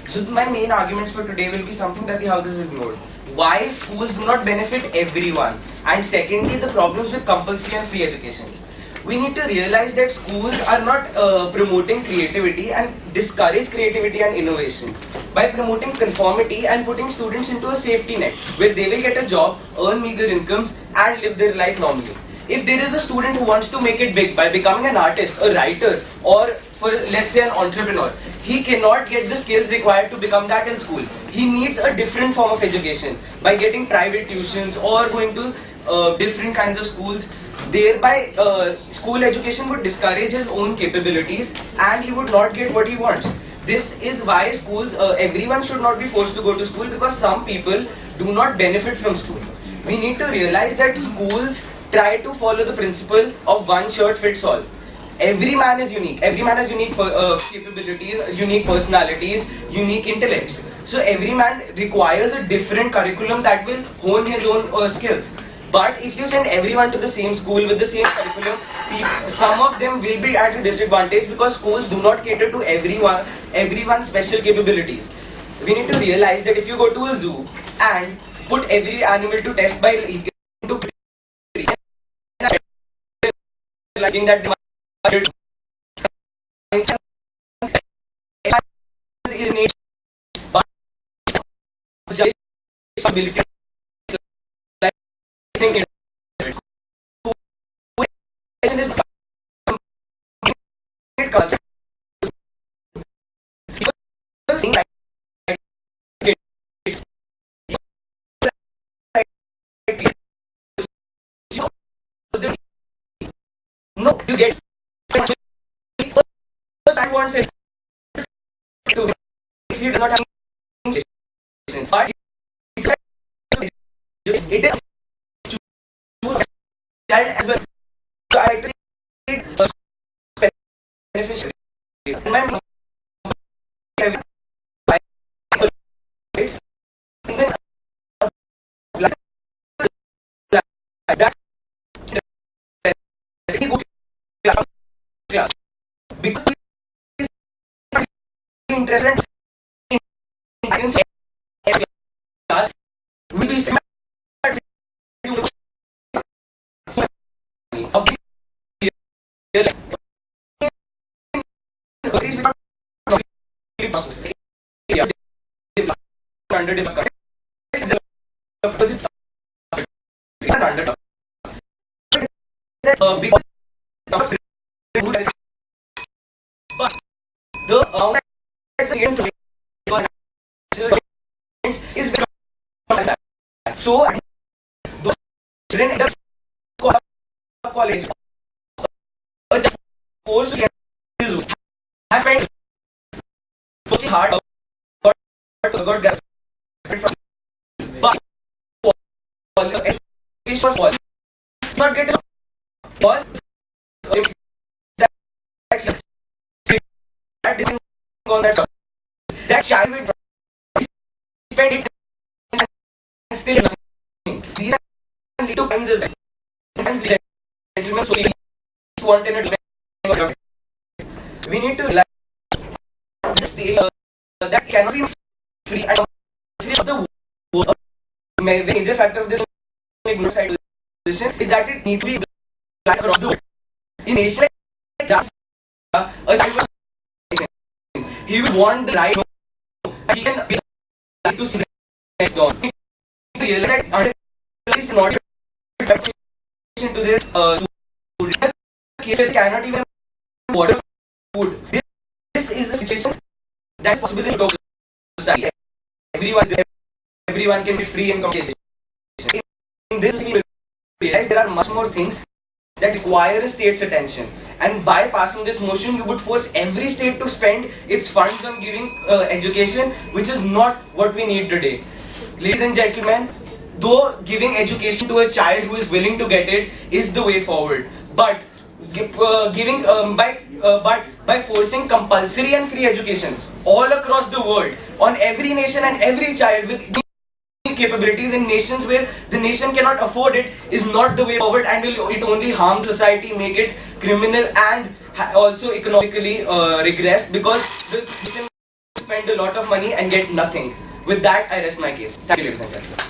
So my main arguments for today will be something that the House has ignored. Why schools do not benefit everyone, and secondly the problems with compulsory and free education. We need to realize that schools are not promoting creativity and discourage creativity and innovation by promoting conformity and putting students into a safety net where they will get a job, earn meager incomes and live their life normally. If there is a student who wants to make it big by becoming an artist, a writer, or for let's say an entrepreneur, he cannot get the skills required to become that in school. He needs a different form of education by getting private tuitions or going to different kinds of schools. Thereby, school education would discourage his own capabilities and he would not get what he wants. This is why schools, everyone should not be forced to go to school because some people do not benefit from school. We need to realize that schools try to follow the principle of one shirt fits all. Every man is unique. Every man has unique capabilities, unique personalities, unique intellects. So every man requires a different curriculum that will hone his own skills. But if you send everyone to the same school with the same curriculum, some of them will be at a disadvantage because schools do not cater to everyone's special capabilities. We need to realize that if you go to a zoo and put every animal to test by realizing that is nature, but just ability. I think culture. No, you get that wants it to if you do not have but it is child as well. So I like to beneficiary. That class because we are interested in class we will spend of is so those children end up college course I spent working hard but got graduated from but education was not get was that child will spend it and still nothing. These are little times as well. Gentlemen, so want in we need to realize that cannot be free and the major factor of this position is that it needs to be applied across the world. In nation he will want the right he can be to see next on. To realize that is not into this case cannot even water food. This is a situation that is possible in society. Everyone can be free in communication. In this we realize there are much more things that require a state's attention. And by passing this motion, you would force every state to spend its funds on giving education, which is not what we need today. Ladies and gentlemen, though giving education to a child who is willing to get it is the way forward, but by forcing compulsory and free education all across the world on every nation and every child with capabilities in nations where the nation cannot afford it is not the way forward, and it only harm society, make it criminal, and also economically regress, because the nation spend a lot of money and get nothing. With that, I rest my case. Thank you, ladies and gentlemen.